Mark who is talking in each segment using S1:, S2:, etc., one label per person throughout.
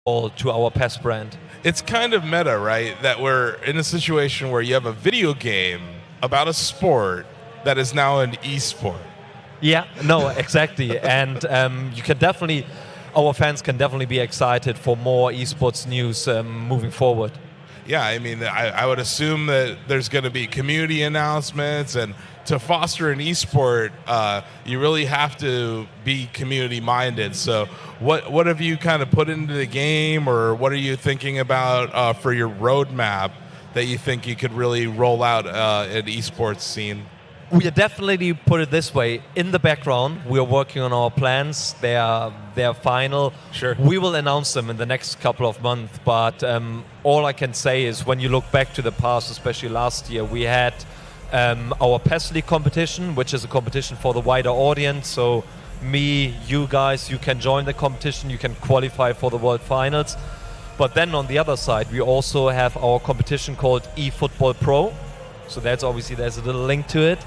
S1: to our PES brand.
S2: It's kind of meta, right? That we're in a situation where you have a video game about a sport that is now an esport.
S1: Yeah, no, exactly. And our fans can definitely be excited for more esports news moving forward.
S2: Yeah, I mean, I would assume that there's going to be community announcements, and to foster an esport, you really have to be community-minded. So what have you kind of put into the game, or what are you thinking about for your roadmap that you think you could really roll out an esports scene?
S1: We are definitely, put it this way, in the background. We are working on our plans. They are final.
S2: Sure.
S1: We will announce them in the next couple of months. But all I can say is, when you look back to the past, especially last year, we had our PES League competition, which is a competition for the wider audience. So me, you guys, you can join the competition. You can qualify for the World Finals. But then on the other side, we also have our competition called eFootball Pro. So there's a little link to it.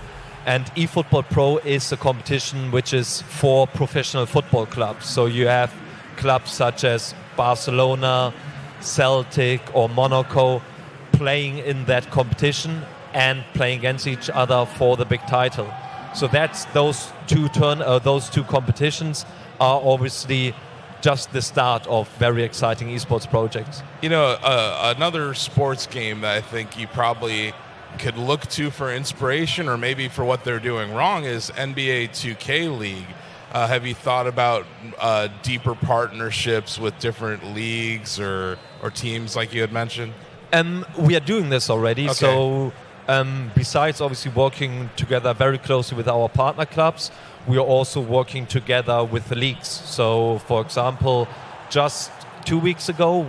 S1: And eFootball Pro is a competition which is for professional football clubs. So you have clubs such as Barcelona, Celtic or Monaco playing in that competition and playing against each other for the big title. So that's those two competitions are obviously just the start of very exciting esports projects.
S2: You know, another sports game that I think you probably could look to for inspiration, or maybe for what they're doing wrong, is NBA 2K League. Have you thought about deeper partnerships with different leagues or teams like you had mentioned?
S1: We are doing this already.
S2: Okay.
S1: So besides obviously working together very closely with our partner clubs, we are also working together with the leagues. So for example, just 2 weeks ago,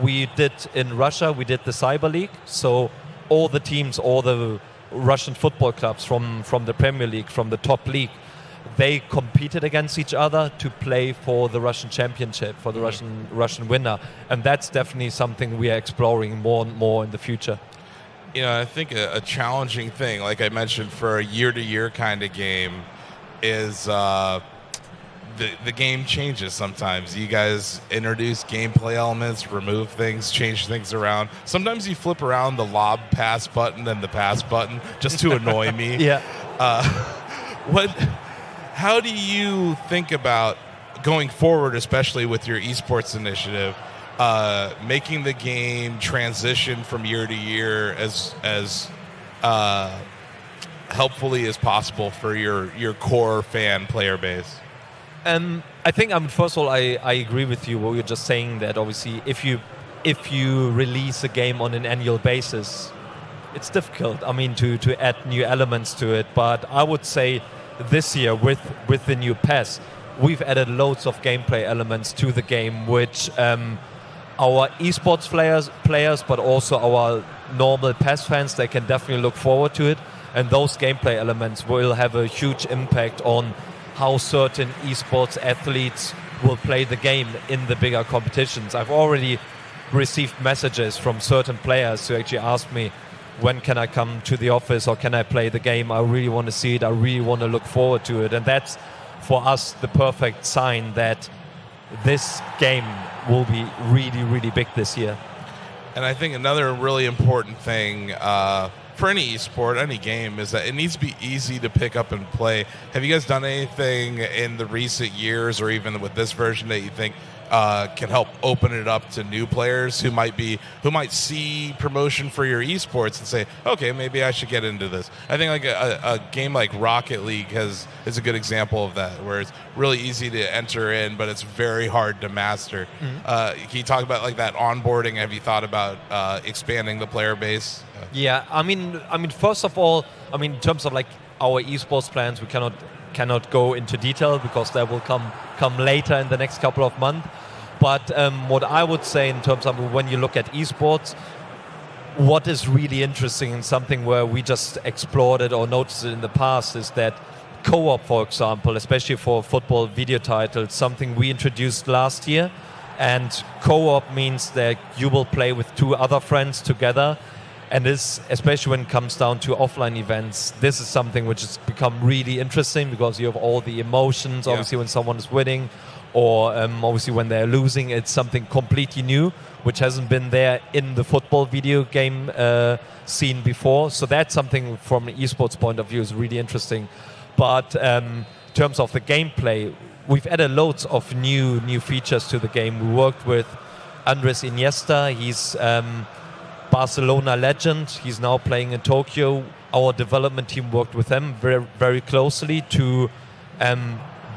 S1: in Russia, we did the Cyber League. So all the teams, all the Russian football clubs from the Premier League, from the top league, they competed against each other to play for the Russian championship, for the Russian winner. And that's definitely something we are exploring more and more in the future.
S2: You know, I think a challenging thing, like I mentioned, for a year-to-year kind of game is the game changes sometimes. You guys introduce gameplay elements, remove things, change things around. Sometimes you flip around the lob pass button and the pass button just to annoy me.
S1: Yeah.
S2: How do you think about going forward, especially with your esports initiative, making the game transition from year to year as helpfully as possible for your core fan player base?
S1: I think, first of all, I agree with you. What you're just saying, that obviously if you release a game on an annual basis, it's difficult. I mean, to add new elements to it. But I would say this year with the new PES, we've added loads of gameplay elements to the game, which our esports players, but also our normal PES fans, they can definitely look forward to it. And those gameplay elements will have a huge impact on how certain esports athletes will play the game in the bigger competitions. I've already received messages from certain players who actually asked me, when can I come to the office, or can I play the game? I really want to see it. I really want to look forward to it. And that's, for us, the perfect sign that this game will be really, really big this year.
S2: And I think another really important thing for any esport, any game, is that it needs to be easy to pick up and play. Have you guys done anything in the recent years, or even with this version, that you think can help open it up to new players who might see promotion for your esports and say, okay, maybe I should get into this? I think like a game like Rocket League is a good example of that, where it's really easy to enter in, but it's very hard to master. Can you talk about like that onboarding? Have you thought about expanding the player base?
S1: Yeah, I mean, first of all, in terms of like our esports plans, we cannot go into detail because that will come later in the next couple of months. But what I would say in terms of when you look at esports, what is really interesting and something where we just explored it or noticed it in the past is that co-op, for example, especially for football video titles, something we introduced last year. And co-op means that you will play with two other friends together. And this, especially when it comes down to offline events, this is something which has become really interesting because you have all the emotions, obviously, when someone is winning, or obviously when they're losing, it's something completely new, which hasn't been there in the football video game scene before. So that's something from an esports point of view is really interesting. But in terms of the gameplay, we've added loads of new features to the game. We worked with Andres Iniesta. He's Barcelona legend. He's now playing in Tokyo. Our development team worked with him very, very closely to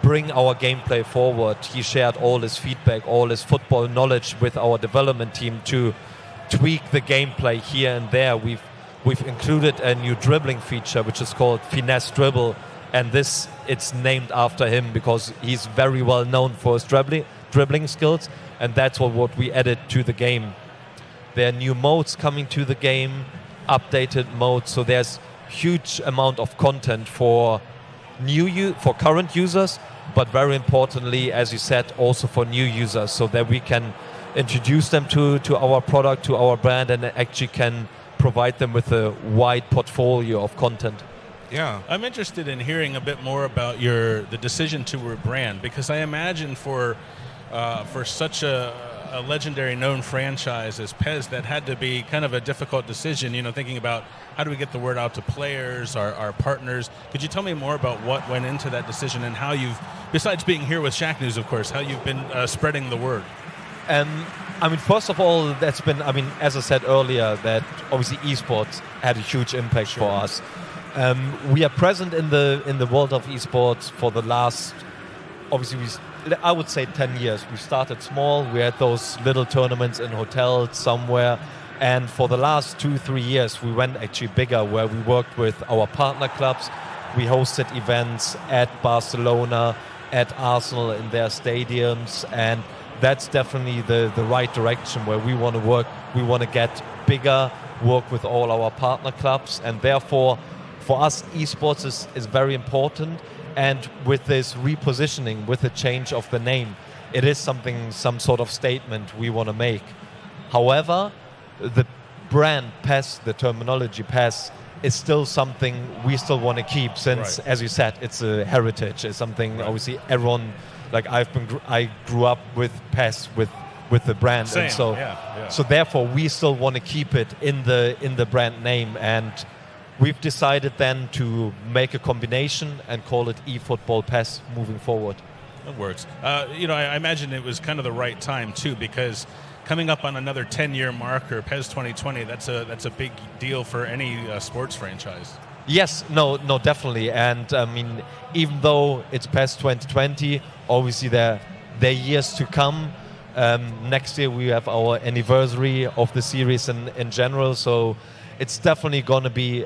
S1: bring our gameplay forward. He shared all his feedback, all his football knowledge with our development team to tweak the gameplay here and there. We've included a new dribbling feature, which is called Finesse Dribble, and it's named after him because he's very well known for his dribbling skills, and that's what we added to the game. There are new modes coming to the game, updated modes, so there's huge amount of content for current users, but very importantly, as you said, also for new users, so that we can introduce them to our product, to our brand, and actually can provide them with a wide portfolio of content.
S3: Yeah, I'm interested in hearing a bit more about the decision to rebrand, because I imagine for such a legendary known franchise as PES, that had to be kind of a difficult decision, thinking about how do we get the word out to players, our partners. Could you tell me more about what went into that decision and how you've, besides being here with Shack News, of course, how you've been spreading the word?
S1: First of all, that's been, as I said earlier, that obviously esports had a huge impact for us. We are present in the world of esports for the last, obviously, I would say 10 years. We started small. We had those little tournaments in hotels somewhere. And for the last 2-3 years, we went actually bigger, where we worked with our partner clubs. We hosted events at Barcelona, at Arsenal in their stadiums. And that's definitely the right direction where we want to work. We want to get bigger, work with all our partner clubs. And therefore, for us, esports is very important. And with this repositioning, with the change of the name, it is some sort of statement we want to make. However, the brand PES, the terminology PES, is still something we still want to keep, since, as you said, it's a heritage. It's something obviously everyone, like I grew up with PES, with the brand.
S3: Same.
S1: And so therefore we still want to keep it in the brand name, and we've decided then to make a combination and call it eFootball PES moving forward.
S3: That works. I imagine it was kind of the right time too, because coming up on another 10-year marker, PES2020, that's a big deal for any sports franchise.
S1: Yes, no, definitely. And even though it's PES2020, obviously there are years to come. Next year we have our anniversary of the series in general, so it's definitely going to be